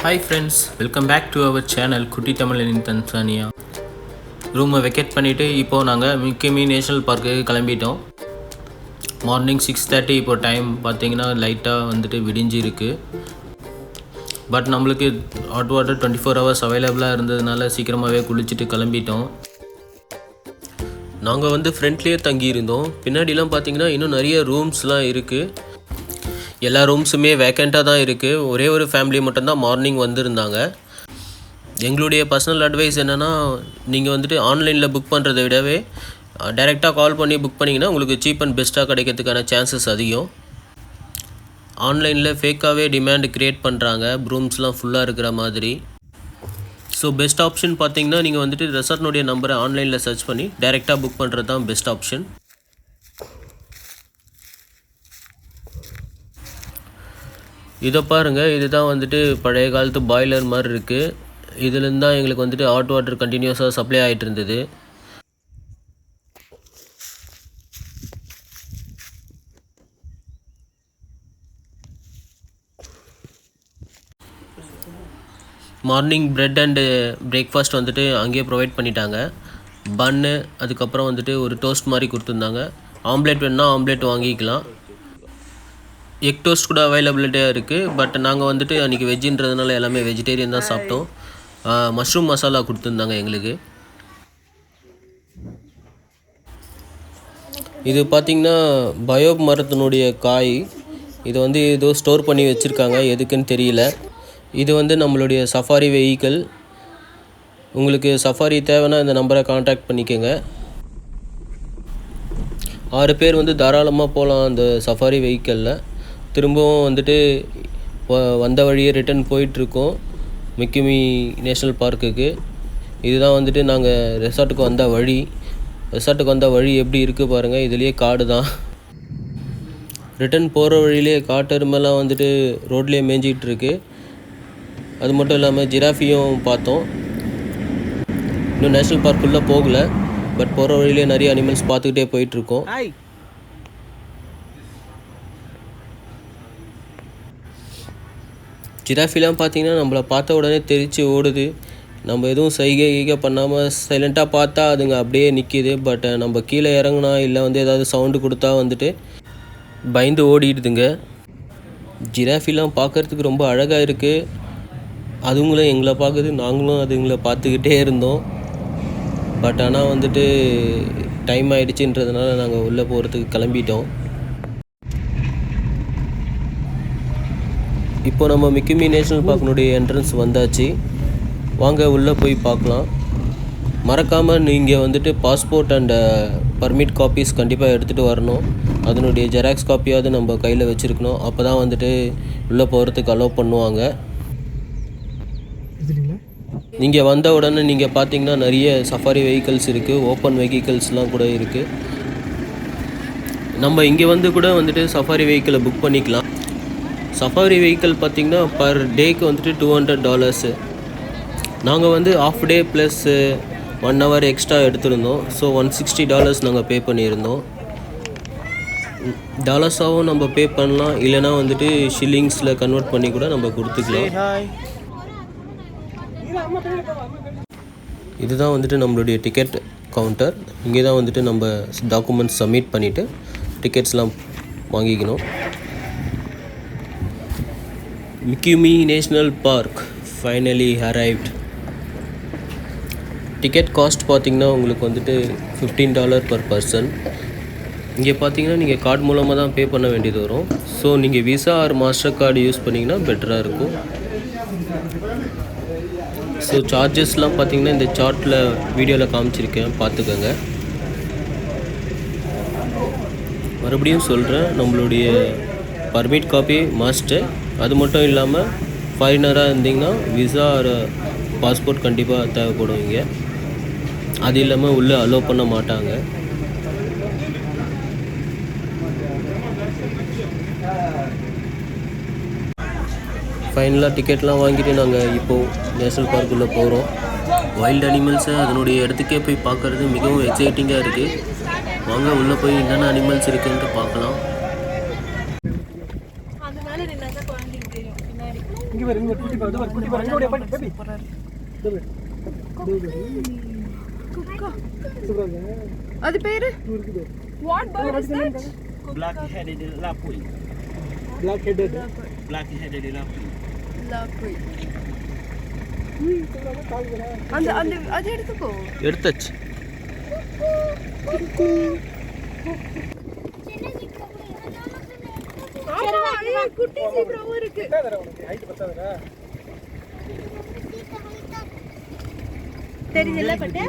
Hi friends, welcome back to our channel Kutti Tamil in Tanzania. ரூமை vacate பண்ணிவிட்டு இப்போது நாங்கள் மிக்கிமி நேஷ்னல் பார்க்குக்கு கிளம்பிட்டோம். மார்னிங் 6:30 இப்போது டைம் பார்த்தீங்கன்னா லைட்டாக வந்துட்டு விடிஞ்சிருக்கு. பட் நம்மளுக்கு ஹாட் வாட்டர் 24 hours அவைலபிளாக இருந்ததுனால சீக்கிரமாகவே குளிச்சுட்டு கிளம்பிட்டோம். நாங்கள் வந்து ஃப்ரெண்ட்லேயே தங்கியிருந்தோம். பின்னாடிலாம் பார்த்தீங்கன்னா இன்னும் நிறைய ரூம்ஸ்லாம் இருக்குது. எல்லா ரூம்ஸுமே வேக்கண்ட்டாக தான் இருக்குது. ஒரே ஒரு ஃபேமிலி மட்டும்தான் மார்னிங் வந்திருந்தாங்க. எங்களுடைய பர்சனல் அட்வைஸ் என்னென்னா, நீங்கள் வந்துட்டு ஆன்லைனில் புக் பண்ணுறதை விடவே டைரெக்டாக கால் பண்ணி புக் பண்ணிங்கன்னா உங்களுக்கு சீப் அண்ட் பெஸ்ட்டாக கிடைக்கிறதுக்கான சான்சஸ் அதிகம். ஆன்லைனில் ஃபேக்காகவே டிமாண்ட் க்ரியேட் பண்ணுறாங்க, ரூம்ஸ்லாம் ஃபுல்லாக இருக்கிற மாதிரி. ஸோ பெஸ்ட் ஆப்ஷன் பார்த்தீங்கன்னா நீங்கள் வந்துட்டு ரெசார்ட்னுடைய நம்பரை ஆன்லைனில் சர்ச் பண்ணி டைரெக்டாக புக் பண்ணுறது தான் பெஸ்ட் ஆப்ஷன். இதை பாருங்கள், இதுதான் வந்துட்டு பழைய காலத்து பாய்லர் மாதிரி இருக்குது. இதுலேருந்து தான் எங்களுக்கு வந்துட்டு ஹாட் வாட்டர் கண்டினியூஸாக சப்ளை ஆகிட்டு இருந்தது. மார்னிங் ப்ரெட் அண்டு பிரேக்ஃபாஸ்ட் வந்துட்டு அங்கேயே ப்ரொவைட் பண்ணிட்டாங்க. பன்னு, அதுக்கப்புறம் வந்துட்டு ஒரு டோஸ்ட் மாதிரி கொடுத்துருந்தாங்க. ஆம்லேட் வேணுன்னா ஆம்லேட் வாங்கிக்கலாம். எக் டோஸ்ட் கூட அவைலபிலிட்டியாக இருக்குது. பட் நாங்கள் வந்துட்டு அன்றைக்கி வெஜ்ஜின்றதுனால எல்லாமே வெஜிடேரியன் தான் சாப்பிட்டோம். மஷ்ரூம் மசாலா கொடுத்துருந்தாங்க எங்களுக்கு. இது பார்த்திங்கன்னா பயோப் மரத்தினுடைய காய். இது வந்து ஏதோ ஸ்டோர் பண்ணி வச்சுருக்காங்க, எதுக்குன்னு தெரியல. இது வந்து நம்மளுடைய சஃபாரி வெஹிக்கிள். உங்களுக்கு சஃபாரி தேவைன்னா இந்த நம்பரை கான்டாக்ட் பண்ணிக்கோங்க. 6 பேர் வந்து தாராளமாக போகலாம் அந்த சஃபாரி வெஹிக்கிளில். திரும்பவும் வந்துட்டு வந்த வழியே ரிட்டன் போயிட்டுருக்கோம் மிக்கிமி நேஷ்னல் பார்க்குக்கு. இதுதான் வந்துட்டு நாங்கள் ரெசார்ட்டுக்கு வந்த வழி எப்படி இருக்குது பாருங்கள். இதுலேயே காடு தான். ரிட்டன் போகிற வழியிலே காட்டெருமெல்லாம் வந்துட்டு ரோட்லேயே மேய்ஞ்சிக்கிட்டு இருக்கு. அது மட்டும் இல்லாமல் ஜிராஃபியும் பார்த்தோம். இன்னும் நேஷ்னல் பார்க்குள்ளே போகலை, பட் போகிற வழியிலே நிறைய அனிமல்ஸ் பார்த்துக்கிட்டே போயிட்டுருக்கோம். ஜிராஃபிலாம் பார்த்தீங்கன்னா நம்மளை பார்த்த உடனே தெரிச்சு ஓடுது. நம்ம எதுவும் சைகை பண்ணாமல் சைலண்ட்டாக பார்த்தா அதுங்க அப்படியே நிற்கிது. பட் நம்ம கீழே இறங்கினா இல்லை வந்து ஏதாவது சவுண்டு கொடுத்தா வந்துட்டு பயந்து ஓடிடுதுங்க. ஜிராஃபிலாம் பார்க்குறதுக்கு ரொம்ப அழகாக இருக்குது. அதுங்களும் எங்களை பார்க்குது, நாங்களும் அதுங்களை பார்த்துக்கிட்டே இருந்தோம். பட் ஆனால் வந்துட்டு டைம் ஆகிடுச்சின்றதுனால நாங்கள் உள்ளே போகிறதுக்கு கிளம்பிட்டோம். இப்போ நம்ம மிக்கிமி நேஷ்னல் பார்க்கினுடைய என்ட்ரன்ஸ் வந்தாச்சு. வாங்க உள்ளே போய் பார்க்கலாம். மறக்காமல் நீங்கள் வந்துட்டு பாஸ்போர்ட் அண்ட் பர்மிட் காப்பீஸ் கண்டிப்பாக எடுத்துகிட்டு வரணும். அதனுடைய ஜெராக்ஸ் காப்பியாவது நம்ம கையில் வச்சுருக்கணும். அப்போ தான் வந்துட்டு உள்ளே போகிறதுக்கு அலோவ் பண்ணுவாங்க. நீங்கள் வந்த உடனே நீங்கள் பார்த்தீங்கன்னா நிறைய சஃபாரி வெஹிக்கிள்ஸ் இருக்குது, ஓப்பன் வெஹிக்கிள்ஸ்லாம் கூட இருக்குது. நம்ம இங்கே வந்து கூட வந்துட்டு சஃபாரி வெஹிக்கிளை புக் பண்ணிக்கலாம். சஃபாரி வெஹிக்கிள் பார்த்திங்கன்னா பர் டேக்கு வந்துட்டு $200. நாங்கள் வந்து half day plus 1 hour extra எடுத்திருந்தோம். ஸோ $160 நாங்கள் பே பண்ணியிருந்தோம். டாலர்ஸாகவும் நம்ம பே பண்ணலாம், இல்லைனா வந்துட்டு ஷில்லிங்ஸில் கன்வெர்ட் பண்ணி கூட நம்ம கொடுத்துக்கலாம். இதுதான் வந்துட்டு நம்மளுடைய டிக்கெட் கவுண்டர். இங்கே தான் வந்துட்டு நம்ம டாக்குமெண்ட்ஸ் சப்மிட் பண்ணிவிட்டு டிக்கெட்ஸ்லாம் வாங்கிக்கணும். Mikumi national park finally arrived. Ticket cost பார்த்திங்கன்னா உங்களுக்கு வந்துட்டு $15 per person. இங்கே பார்த்தீங்கன்னா நீங்கள் கார்டு மூலமாக தான் பே பண்ண வேண்டியது வரும். ஸோ நீங்கள் Visa or Mastercard use பண்ணிங்கன்னா பெட்டராக இருக்கும். ஸோ சார்ஜஸ்லாம் பார்த்திங்கன்னா இந்த சார்ட்டில் வீடியோவில் காமிச்சிருக்கேன், பார்த்துக்கோங்க. மறுபடியும் சொல்கிறேன், நம்மளுடைய பர்மிட் காப்பி மஸ்ட்டு. அது மட்டும் இல்லாமல் ஃபாரினராக இருந்தீங்கன்னா விசா ஒரு பாஸ்போர்ட் கண்டிப்பாக தேவைப்படும் இங்கே. அது இல்லாமல் உள்ளே அலோவ் பண்ண மாட்டாங்க. ஃபைனலாக டிக்கெட்லாம் வாங்கிட்டு நாங்கள் இப்போது நேஷ்னல் பார்க்குள்ளே போகிறோம். வைல்டு அனிமல்ஸை அதனுடைய இடத்துக்கே போய் பார்க்குறது மிகவும் எக்ஸைட்டிங்காக இருக்குது. வாங்க உள்ளே போய் என்னென்ன அனிமல்ஸ் இருக்குன்ட்டு பார்க்கலாம். இங்க பாரு இங்க குட்டி பாரு குட்டி பாரு இங்க பாரு பேபி குக்கா அது பேரு what bird is that Black headed lapwing. black headed Black headed lapwing. லாப்ரி அந்த அந்த அது எடுத்துக்கோ எடுத்தாச்சு. ஆமா ஏய் குட்டி சீப்ராவும் இருக்கு பத்தாதடா உனக்கு ஹைட் பத்தாதடா தெரியுதுல பட்டு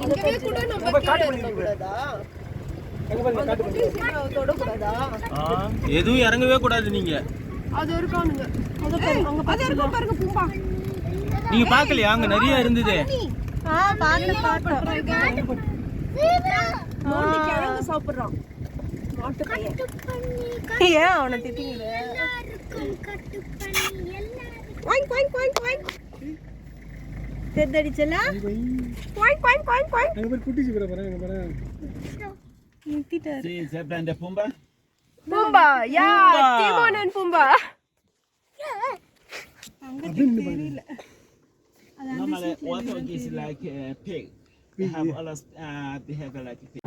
இங்கவே கூட நம்ம கீழ இருக்க கூடாதா அங்க பாருங்க அந்த குட்டி சீப்ராவை தொட கூடாதா எதுவும் இறங்கவே கூடாது நீங்க. அது இருக்கானுங்க அங்க பாருங்க அங்க பாருங்க பாருங்க பூம்பா நீங்க பார்க்கலையா? அங்க நிறைய இருந்தது. பாத்து மாட்டு கிழங்கு சாப்பிடுறான் மாட்டு பையன் ஏன் அவனை திட்டிங்க வாங்க வாங்க வாங்க வாங்க தெத்தடிச்சல வாங்க வாங்க வாங்க வாங்க அங்க பாரு குட்டி சீப்ரா பாரு அங்க பாரு நித்திட்டாரு See zebra and the pumba? Pumbaa yeah Timon and Pumbaa தெரியல Normally, warthog is like a pig. They have all of behavior like a pig.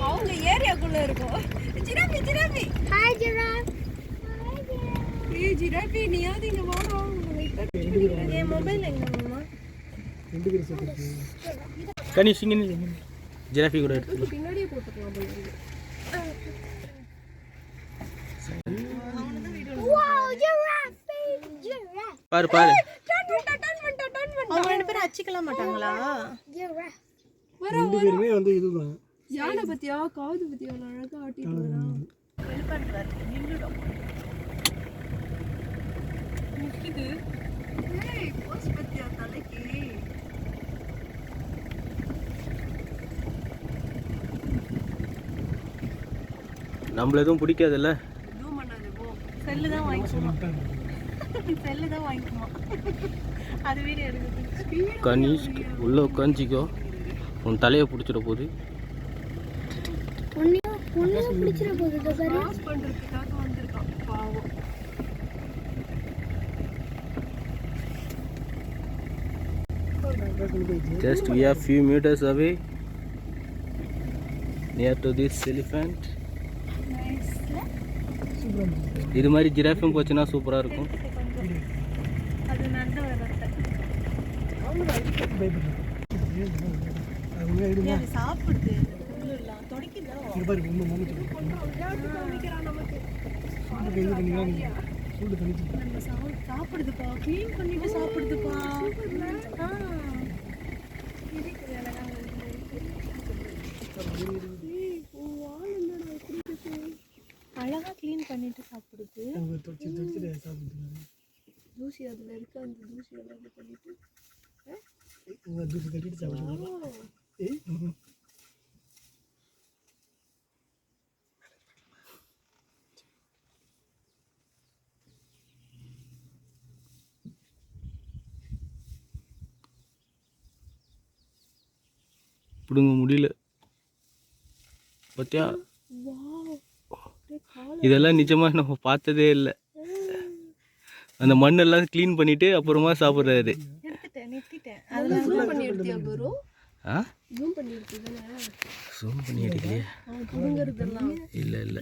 அவங்க ஏரியாக்குள்ள இருக்கும் ஜிராஃபி ஜிராஃபி ஹாய் ஜிராஃப் ஏய் ஜிராஃபி நீயாவது இங்க வாடா என் மொபைல் எங்க மாமா ரெண்டு பேரும் சேர்த்து கனிஷ் இங்க நில்லு. ஜிராஃபி கூட எடுத்து பின்னாடியே போட்டுக்கலாம் போல இருக்கு வாவ் ஜிராஃபி ஜிராஃப் பாரு பாரு. அவங்க ரெண்டு பேரும் அச்சிக்கலாம் மாட்டாங்களா ரெண்டு பேருமே வந்து இதுதான் யானை பத்தியா காது பத்தியா அழகா ஆட்டிட்டு வரான் நிக்குது ஏய் போஸ் பத்தியா தலைக்கு நம்மள எதுவும் பிடிக்காதுல்ல. ஜூம் பண்ணாத போ செல்லு தான் வாங்கிக்குமா செல்லு தான் வாங்கிக்குமா அது வீடியோ எடுக்குது கனிஷ் உள்ள உட்காந்துக்கோ. உன் தலையை பிடிச்சிட போகுது. கிராஸ் பண்றதுக்காக வந்திருக்கான் பாவம் Just we are few meters away near to this elephant. இது மாதிரி ஜிராஃபும் போச்சுன்னா சூப்பராக இருக்கும். அது நல்ல வரட்ட அது சாப்பிடுது தொடக்கிதா இங்க பாரு ரொம்ப மம்மிட்டு சூடு பண்ணிச்சு நம்ம சாப்பிடுதுப்பா க்ளீன் பண்ணிட்டு சாப்பிடுதுப்பா அழகா க்ளீன் பண்ணிட்டு சாப்பிடுது அவங்க தொடிச்சு சாப்பிடுறாங்க தூசி அதுல இருக்கு அந்த தூசி எல்லாம் இது பண்ணிட்டு அவங்க தூசி தட்டிட்டு சாப்பிடுறாங்க ஏய் பிடுங்க முடியல பார்த்தியா? இதெல்லாம் நிஜமாக நம்ம பார்த்ததே இல்லை. அந்த மண்ணெல்லாம் க்ளீன் பண்ணிட்டு அப்புறமா சாப்பிட்றாரு. ஜூம் பண்ணி எடுக்கலையே. இல்லை இல்லை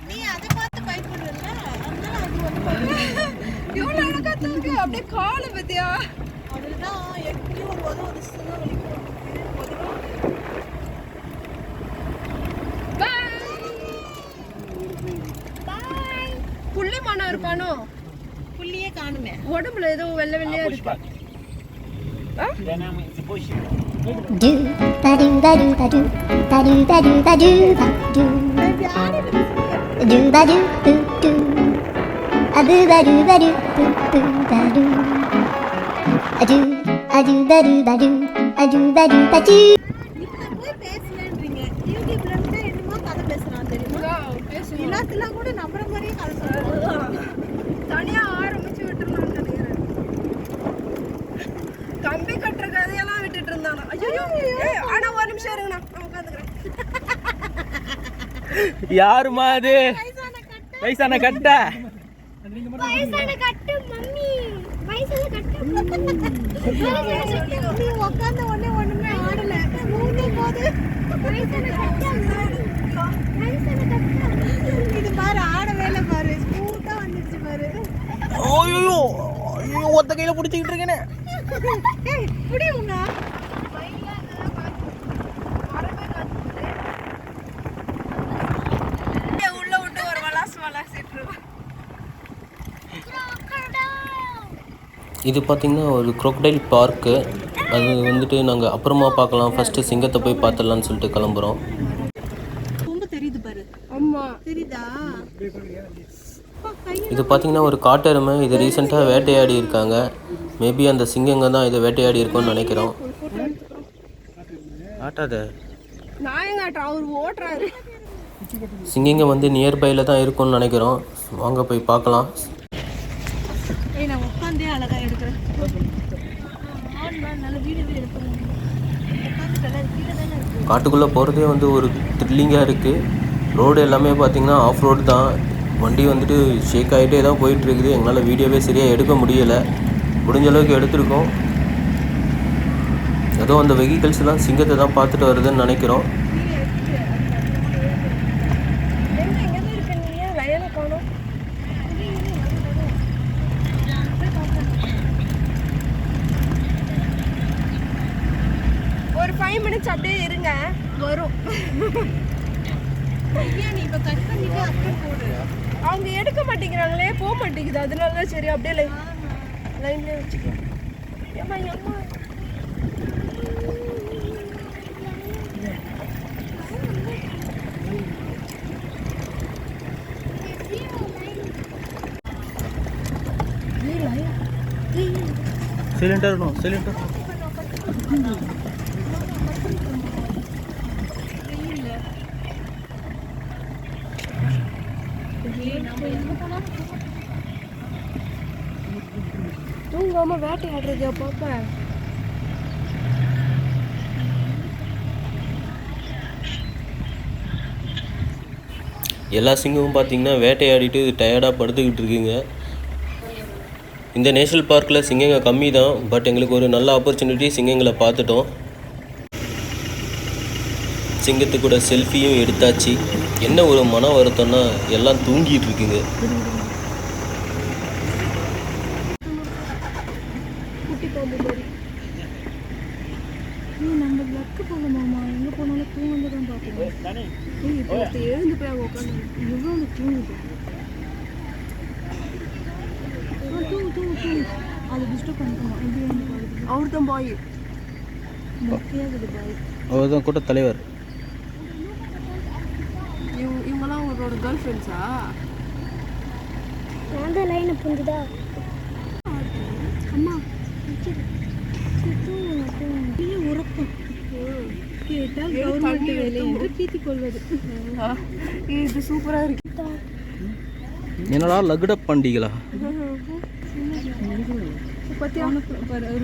நீ அதை பார்த்து பயப்படுறல அதனால அது வந்து எவ்வளவு அழகா தூக்கு அப்படியே காலை பத்தியா அதுதான் எப்படி ஒரு ஒரு சின்ன வலிக்கும் பை புள்ளி மனம் இருப்பானோ புள்ளியே காணுமே உடம்புல ஏதோ வெள்ளை வெள்ளையா இருக்கு Then I'm in the bush. Do ba do ba do ba do ba do ba do ba do ba do do ba do do do Adu badu badu boo boo badu. Adu adu badu badu. Adu badu badu. இப்ப போய் பேசலன்றீங்க. யூடியூப்ல இருந்து என்னமோ கதை பேசுறான் தெரியுமா? எல்லாத்துல கூட நம்புற மாதிரியே கதை சொல்றான். தனியா ஆரம்பிச்சு விட்டுருந்தான்னு நினைக்கிறேன். கம்பி கட்டுற கதையெல்லாம் விட்டுட்டு இருந்தானா. ஐயோ ஆனா ஒரு நிமிஷம் இருங்கண்ணா, நான் உட்காந்துக்கிறேன். யாருமா அது வயசான கட்ட வயசான கட்டு மம்மி. வயசான கட்டு. நீ உட்கார்ந்த உடனே ஒண்ணுமே ஆடல. மூணே போது. வயசான கட்டு. வயசான கட்டு. இது பாரு ஆடவே இல்லை பாரு. ஸ்மூத்தா வந்துருச்சு பாரு. ஐயோ ஒத்த கையில பிடிச்சிக்கிட்டு இருக்கேனே. ஏய் புடியுங்க. உள்ள விட்டு ஒரு வளாசிட்டு இருக்கோம். இது பார்த்திங்கன்னா ஒரு crocodile பார்க்கு. அது வந்துட்டு நாங்கள் அப்புறமா பார்க்கலாம், ஃபஸ்ட்டு சிங்கத்தை போய் பார்த்துடலான்னு சொல்லிட்டு கிளம்புறோம். ரொம்ப தெரியுது பாரு. ஆமா தெரியுதா? இது பார்த்திங்கன்னா ஒரு காட்டெருமை. இது ரீசெண்டாக வேட்டையாடி இருக்காங்க. மேபி அந்த சிங்கங்க தான் இதை வேட்டையாடி இருக்கோன்னு நினைக்கிறோம். ஆட்டாத நான் எங்க அவர் ஓட்டுறாரு. சிங்கங்க வந்து நியர்பையில் தான் இருக்கும்னு நினைக்கிறோம். வாங்க போய் பார்க்கலாம். ஏய் நான் உட்காந்தே அழகா எடுக்கிறேன். நல்ல வீடியோவே எடுப்பேன். உட்காந்துட்டல கீழே தானே இருக்கு. காட்டுக்குள்ளே போகிறதே வந்து ஒரு த்ரில்லிங்காக இருக்குது. ரோடு எல்லாமே பார்த்திங்கன்னா ஆஃப் ரோடு தான். வண்டி வந்துட்டு ஷேக் ஆகிட்டே தான் போயிட்டுருக்குது. எங்களால் வீடியோவே சரியாக எடுக்க முடியலை. முடிஞ்ச அளவுக்கு எடுத்திருக்கோம். ஏதோ அந்த வெஹிக்கல்ஸ்லாம் சிங்கத்தை தான் பார்த்துட்டு வருதுன்னு நினைக்கிறோம். எங்க இருக்க நீங்க ரயில காணோம். ஒரு 5 minutes அப்படியே இருங்க, வரும். நீ இப்ப கட் பண்ணிட்டு அப்படியே போடு. அவங்க எடுக்க மாட்டேங்கிறாங்களே, போக மாட்டேங்குது. அதனால தான் சரி அப்படியே லைன்லேயே வச்சுக்கலாம். ஏம்மா ஏம்மா சைலண்டா இருக்கணும், சைலண்டா. தூங்காம வேட்டையாடுறதா பாப்பேன். எல்லா சிங்கமும் பார்த்திங்கன்னா வேட்டையாடிட்டு டயர்டாக படுத்துக்கிட்டு இருக்குங்க. இந்த நேஷனல் பார்க்கில் சிங்கங்க கம்மி தான். பட் எங்களுக்கு ஒரு நல்ல ஆப்பர்ச்சுனிட்டி, சிங்கங்களை பார்த்துட்டோம். சிங்கத்து கூட செல்ஃபியும் எடுத்தாச்சு. என்ன ஒரு மன வருத்தம்னா எல்லாம் தூங்கிட்டு இருக்குங்க. குட்டி பாம்பு மாதிரி. நம்ம லக்கு போகலாமா? எங்க போனாலும் தூங்க தான் பார்க்கணும். இப்போ எழுந்து போய் அவங்க உட்காந்து எவ்வளோ தூங்குது? தூங்கு. அதை டிஸ்டர்ப் பண்ணிக்கணும். எப்படி எனக்கு அவர் தான் பாய். முக்கியாகுது பாய். அவர் தான் கூட தலைவர். இவங்கெல்லாம் அவரோட கேர்ள் ஃப்ரெண்ட்ஸா? நான் தான் லைனை புரிஞ்சுதா? அம்மா உறக்கம் கேட்டால் கவர்மெண்ட் வேலை என்று பீத்திக் கொள்வது. இது சூப்பரா இருக்கு. என்னடா லகுடப் பண்டிகளா? பத்தியா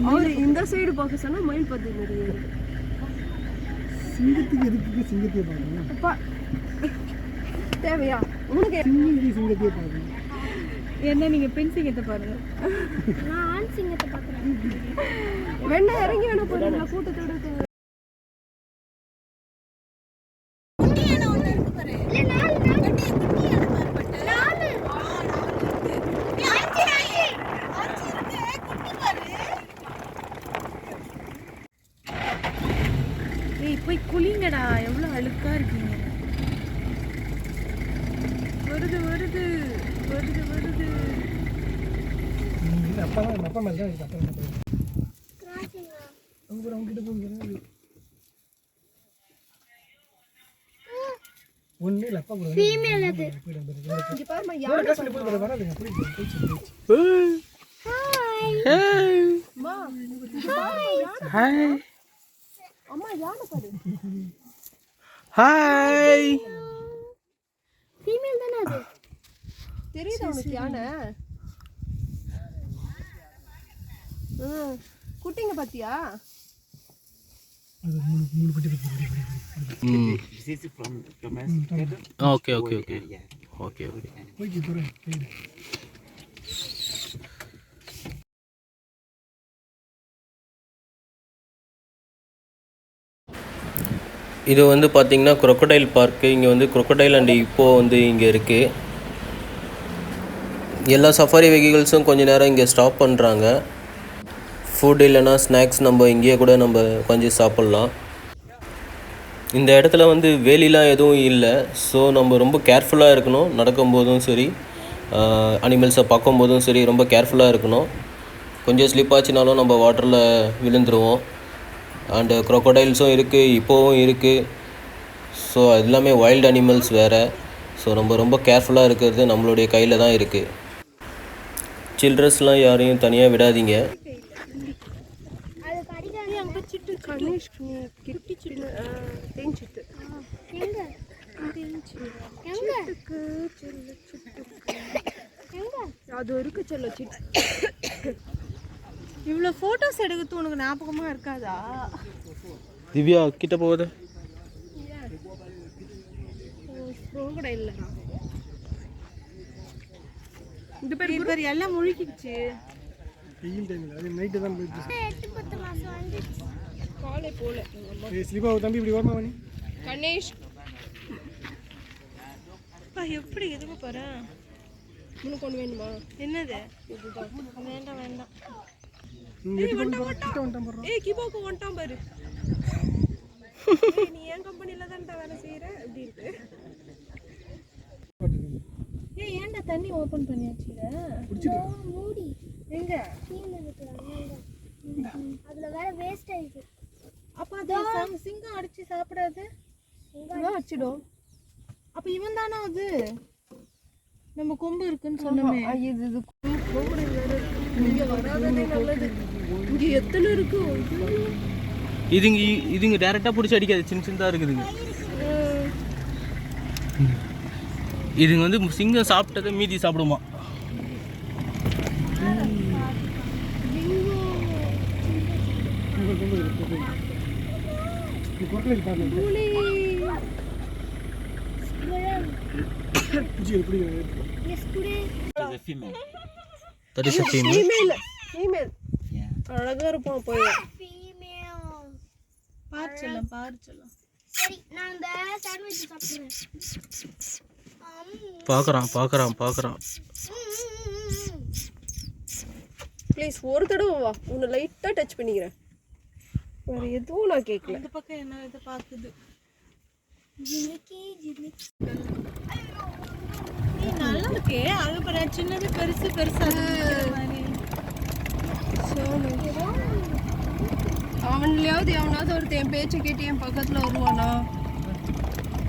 அவரு இந்த சைடு பார்க்க சொன்னா மயில் பத்தி நிறைய இருக்கு. சிங்கத்துக்கு எதுக்கு சிங்கத்தையே பார்க்கணும்? அப்பா தேவையா உனக்கு? சிங்கத்தையே பார்க்கணும். என்ன நீங்க பெண் சிங்கத்தை பாருங்க. நான் ஆண் சிங்கத்தை பார்க்குறேன். வேணா இறங்கி வேணா போறீங்களா கூட்டத்தோட? ஏய் போய் குளிங்கடா, எவ்வளோ அழுக்கா இருக்கீங்க. வருது வருது வருது வருது. அப்பா மேலே தான் இருக்கு. அப்பா மேலே அவங்க கிட்ட போங்க. ஒண்ணு இல்ல அப்பா கூட ஃபீமேல் அது. இங்க பாருமா ஒரு யானை கஷ்டம் போய் வராதுங்க போய் அம்மா ஹாய் அம்மா யானை பாரு ஹாய் ஃபீமேல் தானே அது. தெரியுதா உனக்கு யானை குட்டிங்க பாத்தியா அது மூணு பட்டி This is from domestic. Okay okay okay Yeah. Okay okay போய் போறேன் இது வந்து பார்த்திங்கன்னா crocodile பார்க்கு. இங்கே வந்து crocodile அண்ட் இப்போ வந்து இங்கே இருக்குது. எல்லா சஃபாரி வெஹிக்கிள்ஸும் கொஞ்ச நேரம் இங்கே ஸ்டாப் பண்ணுறாங்க. ஃபுட் இல்லைன்னா ஸ்நாக்ஸ் நம்ம இங்கேயே கூட நம்ம கொஞ்சம் சாப்பிட்லாம். இந்த இடத்துல வந்து வேலிலாம் எதுவும் இல்லை. ஸோ நம்ம ரொம்ப கேர்ஃபுல்லாக இருக்கணும். நடக்கும்போதும் சரி, அனிமல்ஸை பார்க்கும்போதும் சரி, ரொம்ப கேர்ஃபுல்லாக இருக்கணும். கொஞ்சம் ஸ்லிப் ஆச்சுனாலும் நம்ம வாட்டரில் விழுந்துருவோம். அண்டு க்ரொக்கடைல்ஸும் இருக்குது, இப்போவும் இருக்குது. ஸோ அது எல்லாமே வைல்டு அனிமல்ஸ் வேறு. ஸோ நம்ம ரொம்ப கேர்ஃபுல்லாக இருக்கிறது நம்மளுடைய கையில் தான் இருக்குது. சில்ட்ரன்ஸ்லாம் யாரையும் தனியாக விடாதீங்க. அது கடிக்காது. அங்க சிட்டு கணேஷ் கிட்டி சிட்டு தேஞ்சிட்டு எங்க எங்க சிட்டுக்கு செல்ல சிட்டுக்கு எங்க அது இருக்கு செல்ல சிட்டு. இவ்வளோ ஃபோட்டோஸ் எடுக்கிறது உனக்கு ஞாபகமாக இருக்காதா? திவ்யா கிட்ட போகுது. கூட இல்லை இந்த பேர் எல்லாம் முழுக்கிடுச்சு. வெயில் டைம்ல அது நைட்டு தான் போயிட்டு 8-10 மாசம் வந்து காலே போல ஸ்லிப்பா தம்பி இப்படி ஓரமா வணி கணேஷ் எப்படி எதுக்கு பாரு. உனக்கு ஒன்று வேணுமா? என்னது? இதுதான். வேண்டாம் வேண்டாம். ஏய் கிபோக்கு வந்துட்டான் பாரு. நீ என் கம்பெனில தான் வேலை செய்யற அப்படின்ட்டு. ஏய் ஏன்டா தண்ணி ஓபன் பண்ணியாச்சுல? மூடி எங்க? ஃபீமேல் இருக்குறாங்க. அதுல வேற வேஸ்ட் ஆயிடுது. அப்ப அது சிங்கம் அடிச்சு சாப்பிடாது. இவன் வச்சிடும். அப்ப இவன் தானே அது? நம்ம கொம்பு இருக்குன்னு சொன்னோமே. இது இது கொம்பு வேற. இங்க வராததே நல்லது. இங்க எத்தனை இருக்கு? இதுங்க டேரெக்டாக பிடிச்சி அடிக்காது, சின்ன சின்னதாக இருக்குதுங்க. இதுங்க வந்து சிங்கம் சாப்பிட்டதை மீதி சாப்பிடுமா. கொட்டை பாருங்க புஜி எப்படி எஸ் குடே It is a female. That is a female. Female female Yeah. அழகா இருப்பான் போய். ஃபீமேல். பாரு செல்லம் பாரு செல்லம். சரி நான் இந்த சாண்ட்விச் சாப்பிடுறேன். பார்க்குறான். ப்ளீஸ் ஒரு தடவை வா, உன்னை லைட்டாக டச் பண்ணிக்கிறேன். வேறு எதுவும் நான் கேட்கல. இந்த பக்கம் என்ன இது பார்க்குது. ஜிமிக்கி நல்லா இருக்கே. அது பாரு, சின்னது பெருசு பெருசா அவன்லையாவது எவனாவது ஒருத்தன் என் பேச்சை கேட்டு என் பக்கத்தில் வருவானா?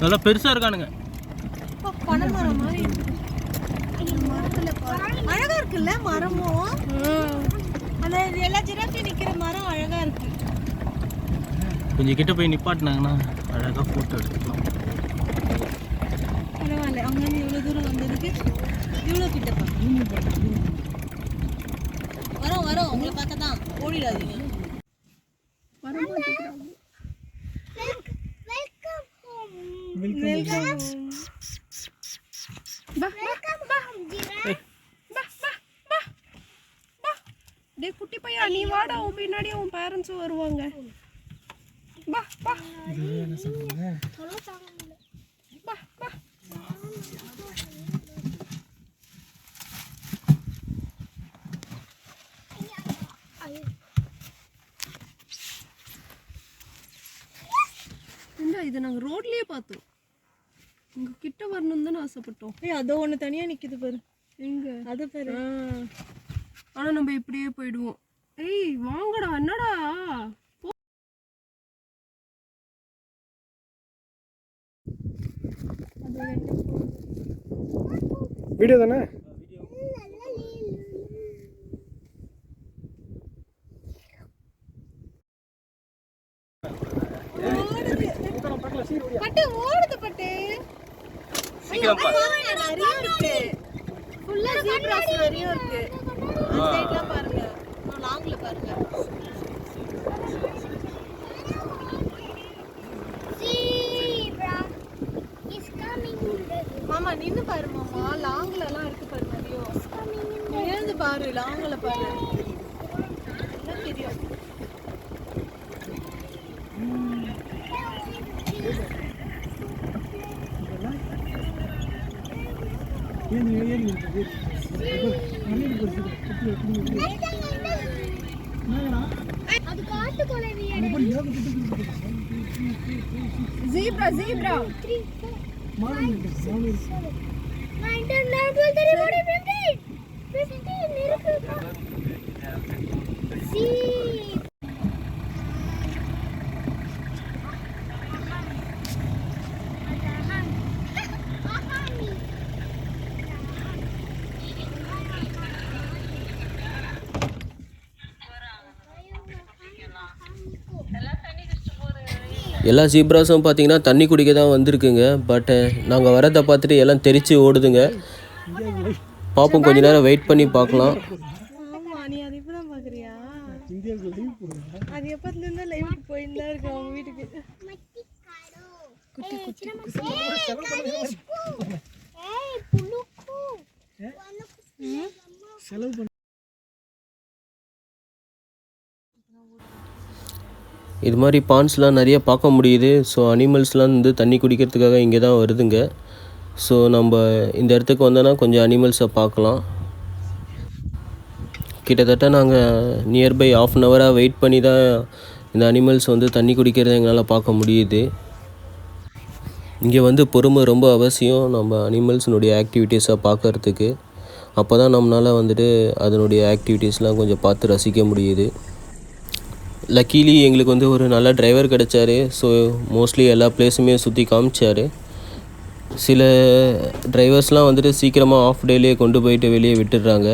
நல்லா பெருசாக இருக்கானுங்க. பனைமரம் மாதிரி இருக்கு. மரத்துல அழகா இருக்குல்ல மரமும். ஆனா இது எல்லா ஜிராஃபி நிக்கிற மரம் அழகா இருக்கு. கொஞ்சம் கிட்ட போய் நிப்பாட்டினாங்கன்னா அழகாக ஃபோட்டோ எடுத்துக்கலாம். பரவாயில்ல, அங்கேருந்து இவ்வளோ தூரம் வந்திருக்கு. இவ்வளோ கிட்ட வரோம் உங்களை பார்க்க தான். ஓடிடாதீங்க. Welcome home. டே குட்டி பையா, நீ வாடா, உன் பின்னாடி உன் பேரண்ட்ஸும் வருவாங்க. பா பா என்ன சொல்றீங்க பா பா. இல்லை, இதை நாங்கள் ரோட்லேயே பார்த்தோம். உங்கள் கிட்ட வரணும்னு தானே ஆசைப்பட்டோம். ஏய் அதோ ஒன்று தனியாக நிற்கிது பாரு. எங்க அது பாரு. ஆனால் நம்ம இப்படியே போயிடுவோம். ஏய் வாங்கடா, என்னடா வீடியோ தானே? பட்டு ஓடுது பட்டு. சீக்கிரம் பா. நிறைய இருக்கு. ஃபுல்லா ஜீப்ராஸ் நிறைய இருக்கு. அந்த சைடுல பாருங்க. லாங்ல பாருங்க. மாமா நின்னு பாரு மாமா. லாங்ல எல்லாம் இருக்கு பாரு நிறைய. எழுந்து பாரு லாங்ல பாரு. என்ன தெரியும்? Zebra, zebra. எல்லா ஜீப்ராஸும் பார்த்தீங்கன்னா தண்ணி குடிக்க தான் வந்திருக்குங்க. பட் நாங்கள் வரதை பார்த்துட்டு எல்லாம் தெரிச்சு ஓடுதுங்க. பார்ப்போம், கொஞ்ச நேரம் வெயிட் பண்ணி பார்க்கலாம். ஆமா, நீ அது இப்பதான் பாக்குறியா? இந்தியாவுக்கு லைவ் போடுங்க. அது எப்பத்துல இருந்தா லைவுக்கு போயிருந்தா இருக்கு அவங்க வீட்டுக்கு. குட்டி குட்டி செலவு பண்ண இது மாதிரி பாண்ட்ஸ்லாம் நிறைய பார்க்க முடியுது. ஸோ அனிமல்ஸ்லாம் வந்து தண்ணி குடிக்கிறதுக்காக இங்கே தான் வருதுங்க. ஸோ நம்ம இந்த இடத்துக்கு வந்தோன்னா கொஞ்சம் அனிமல்ஸை பார்க்கலாம். கிட்டத்தட்ட நாங்கள் நியர்பை ½ அன் ஹவராக வெயிட் பண்ணி தான் இந்த அனிமல்ஸ் வந்து தண்ணி குடிக்கிறத எங்களால் பார்க்க முடியுது. இங்கே வந்து பொறுமை ரொம்ப அவசியம் நம்ம அனிமல்ஸினுடைய ஆக்டிவிட்டீஸை பார்க்குறதுக்கு. அப்போ தான் நம்மளால் வந்துட்டு அதனுடைய ஆக்டிவிட்டீஸ்லாம் கொஞ்சம் பார்த்து ரசிக்க முடியுது. லக்கீலி எங்களுக்கு வந்து ஒரு நல்ல டிரைவர் கிடச்சாரு. ஸோ மோஸ்ட்லி எல்லா பிளேஸுமே சுற்றி காமிச்சார். சில டிரைவர்ஸ்லாம் வந்துட்டு சீக்கிரமாக ஆஃப் டேலேயே கொண்டு போயிட்டு வெளியே விட்டுடுறாங்க.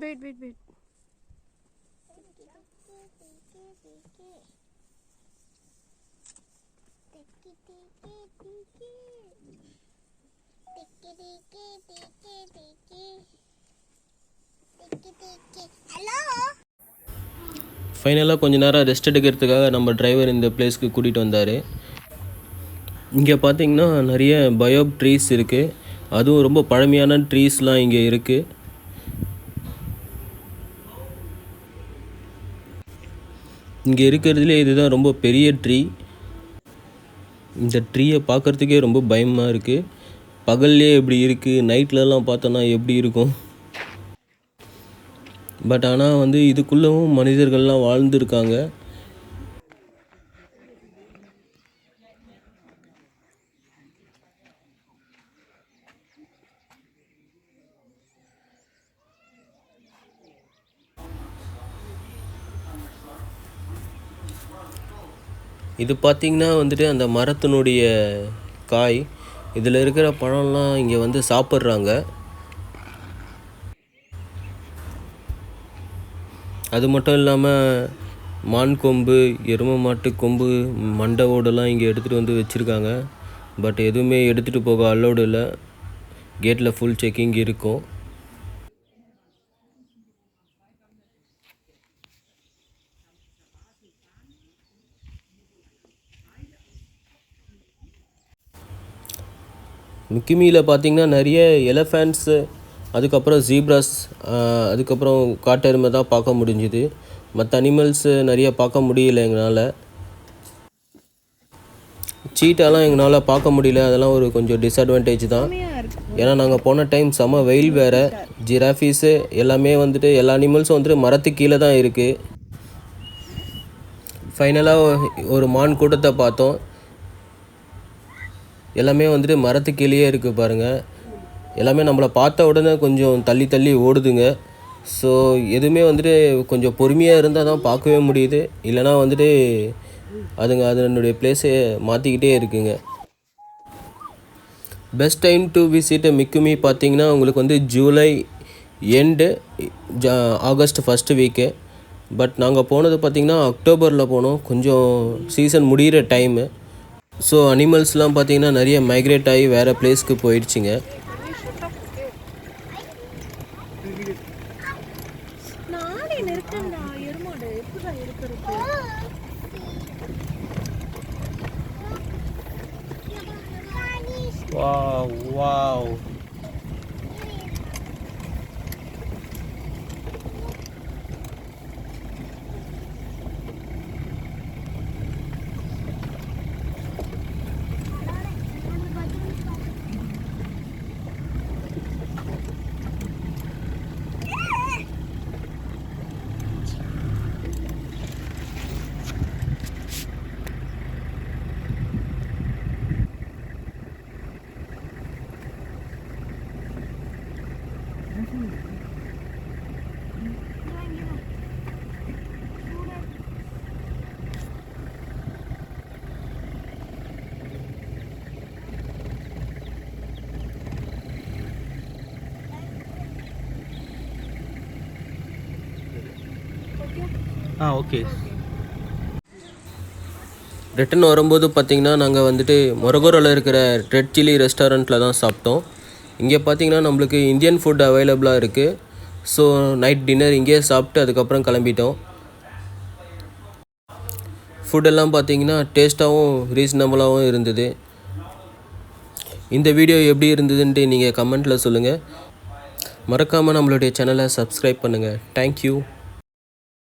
Wait, wait, wait. ஃபைனலாக கொஞ்ச நேரம் ரெஸ்ட் எடுக்கிறதுக்காக நம்ம டிரைவர் இந்த பிளேஸ்க்கு கூட்டிகிட்டு வந்தார். இங்கே பார்த்தீங்கன்னா நிறைய பயோப் ட்ரீஸ் இருக்குது. அதுவும் ரொம்ப பழமையான ட்ரீஸ்லாம் இங்கே இருக்குது. இங்கே இருக்கிறதுலே இதுதான் ரொம்ப பெரிய ட்ரீ. இந்த ட்ரீயை பார்க்குறதுக்கே ரொம்ப பயமாக இருக்குது. பகல்லே எப்படி இருக்குது, நைட்லலாம் பார்த்தோன்னா எப்படி இருக்கும். பட் ஆனால் வந்து இதுக்குள்ளவும் மனிதர்கள்லாம் வாழ்ந்துருக்காங்க. இது பார்த்திங்கன்னா வந்துட்டு அந்த மரத்தினுடைய காய். இதில் இருக்கிற பழம்லாம் இங்கே வந்து சாப்பிட்றாங்க. அது மட்டும் இல்லாமல் மான் கொம்பு, எருமை மாட்டு கொம்பு, மண்டை ஓடெல்லாம் இங்கே எடுத்துகிட்டு வந்து வச்சுருக்காங்க. பட் எதுவுமே எடுத்துகிட்டு போக அலோடு இல்லை. கேட்டில் ஃபுல் செக்கிங் இருக்கும். மிக்கிமியில் பார்த்திங்கன்னா நிறைய எலஃபேண்ட்ஸு, அதுக்கப்புறம் ஜீப்ராஸ், அதுக்கப்புறம் காட்டெருமை தான் பார்க்க முடிஞ்சுது. மற்ற அனிமல்ஸு நிறைய பார்க்க முடியல எங்களால். சீட்டாலாம் எங்களால் பார்க்க முடியல. அதெல்லாம் ஒரு கொஞ்சம் டிஸ்அட்வான்டேஜ் தான். ஏன்னா நாங்கள் போன டைம் செம வெயில் வேறு. ஜிராஃபீஸு எல்லாமே வந்துட்டு எல்லா அனிமல்ஸும் வந்துட்டு மரத்துக்கு கீழே தான் இருக்குது. ஃபைனலாக ஒரு மான் கூட்டத்தை பார்த்தோம். எல்லாமே வந்துட்டு மரத்துக்கு கீழேயே இருக்குது பாருங்கள். எல்லாமே நம்மளை பார்த்த உடனே கொஞ்சம் தள்ளி தள்ளி ஓடுதுங்க. ஸோ எதுவுமே வந்துட்டு கொஞ்சம் பொறுமையாக இருந்தால் தான் பார்க்கவே முடியுது, இல்லைனா வந்துட்டு அதுங்க அதனுடைய பிளேஸை மாற்றிக்கிட்டே இருக்குங்க. பெஸ்ட் டைம் டு விசிட் மிக்குமி பார்த்திங்கன்னா உங்களுக்கு வந்து July end, August first week. But நாங்கள் போனது பார்த்திங்கன்னா அக்டோபரில் போனோம், கொஞ்சம் சீசன் முடிகிற டைமு. ஸோ அனிமல்ஸ்லாம் பார்த்திங்கன்னா நிறைய மைக்ரேட் ஆகி வேறு பிளேஸ்க்கு போயிடுச்சுங்க. நானே நெருக்கண்டா எருமாடு எப்படா இருக்கிறது? Wow okay. ரிட்டன் வரும்போது பார்த்திங்கன்னா நாங்கள் வந்துட்டு மொரகோரோவில் இருக்கிற ரெட் சில்லி ரெஸ்டாரண்ட்டில் தான் சாப்பிட்டோம். இங்கே பார்த்திங்கன்னா நம்மளுக்கு இந்தியன் ஃபுட் அவைலபிளாக இருக்குது. ஸோ நைட் டின்னர் இங்கேயே சாப்பிட்டு அதுக்கப்புறம் கிளம்பிட்டோம். ஃபுட்டெல்லாம் பார்த்திங்கன்னா டேஸ்ட்டாகவும் ரீசனபுளாகவும் இருந்தது. இந்த வீடியோ எப்படி இருந்ததுன்ட்டு நீங்கள் கமெண்ட்டில் சொல்லுங்கள். மறக்காமல் நம்மளுடைய சேனலை சப்ஸ்கிரைப் பண்ணுங்கள். தேங்க்யூ.